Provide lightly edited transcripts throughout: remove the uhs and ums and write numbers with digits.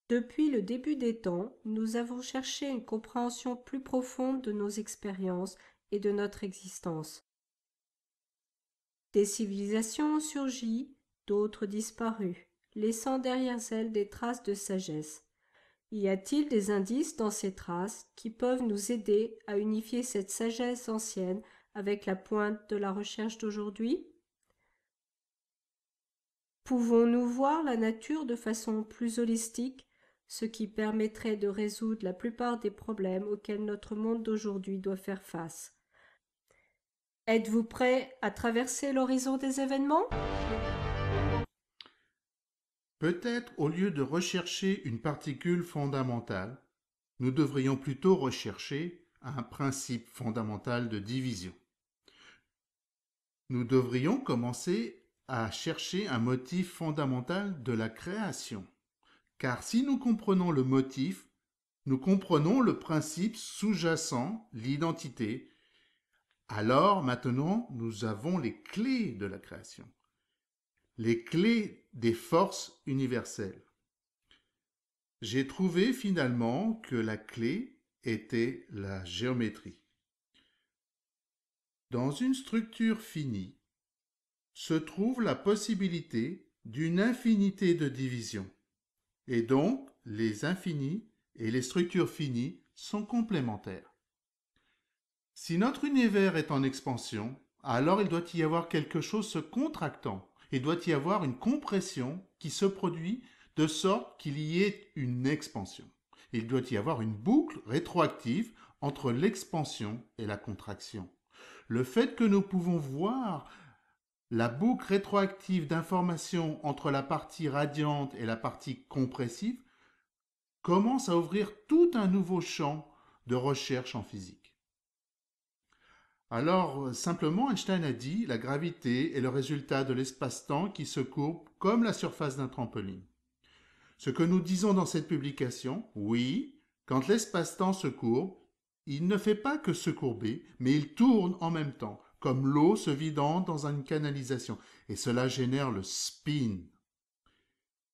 Depuis le début des temps, nous avons cherché une compréhension plus profonde de nos expériences et de notre existence. Des civilisations ont surgi, d'autres disparu, laissant derrière elles des traces de sagesse. Y a-t-il des indices dans ces traces qui peuvent nous aider à unifier cette sagesse ancienne avec la pointe de la recherche d'aujourd'hui? Pouvons-nous voir la nature de façon plus holistique, ce qui permettrait de résoudre la plupart des problèmes auxquels notre monde d'aujourd'hui doit faire face? Êtes-vous prêt à traverser l'horizon des événements? Peut-être au lieu de rechercher une particule fondamentale, nous devrions plutôt rechercher un principe fondamental de division. Nous devrions commencer à chercher un motif fondamental de la création. Car si nous comprenons le motif, nous comprenons le principe sous-jacent, l'identité. Alors maintenant, nous avons les clés de la création, les clés des forces universelles. J'ai trouvé finalement que la clé était la géométrie. Dans une structure finie se trouve la possibilité d'une infinité de divisions. Et donc, les infinis et les structures finies sont complémentaires. Si notre univers est en expansion, alors il doit y avoir quelque chose se contractant. Il doit y avoir une compression qui se produit de sorte qu'il y ait une expansion. Il doit y avoir une boucle rétroactive entre l'expansion et la contraction. Le fait que nous pouvons voir la boucle rétroactive d'information entre la partie radiante et la partie compressive commence à ouvrir tout un nouveau champ de recherche en physique. Alors, simplement, Einstein a dit la gravité est le résultat de l'espace-temps qui se courbe comme la surface d'un trampoline. Ce que nous disons dans cette publication, oui, quand l'espace-temps se courbe, il ne fait pas que se courber, mais il tourne en même temps, comme l'eau se vidant dans une canalisation. Et cela génère le spin.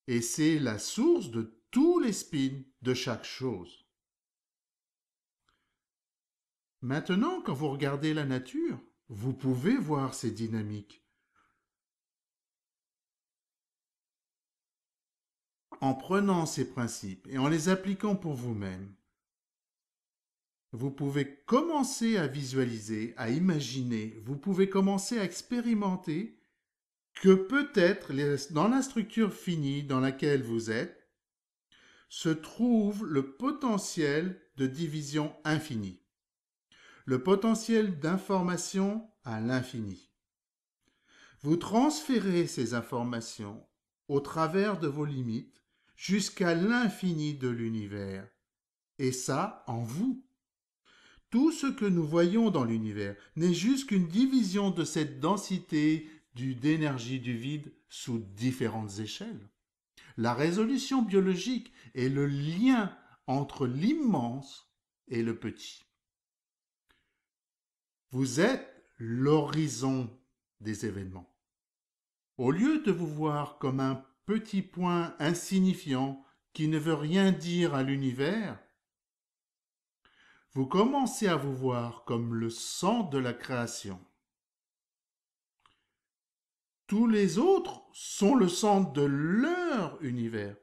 Et c'est la source de tous les spins de chaque chose. Maintenant, quand vous regardez la nature, vous pouvez voir ces dynamiques. En prenant ces principes et en les appliquant pour vous-même, vous pouvez commencer à visualiser, à imaginer, vous pouvez commencer à expérimenter que peut-être dans la structure finie dans laquelle vous êtes se trouve le potentiel de division infinie, le potentiel d'information à l'infini. Vous transférez ces informations au travers de vos limites jusqu'à l'infini de l'univers, et ça en vous. Tout ce que nous voyons dans l'univers n'est juste qu'une division de cette densité d'énergie du vide sous différentes échelles. La résolution biologique est le lien entre l'immense et le petit. Vous êtes l'horizon des événements. Au lieu de vous voir comme un petit point insignifiant qui ne veut rien dire à l'univers, vous commencez à vous voir comme le centre de la création. Tous les autres sont le centre de leur univers.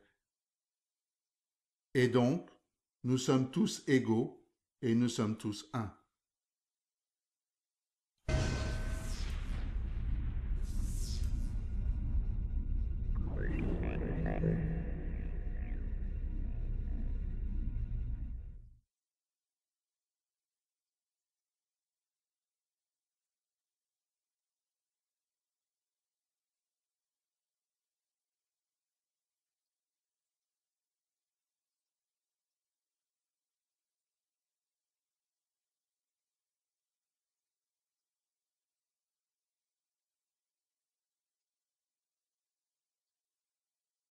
Et donc, nous sommes tous égaux et nous sommes tous un.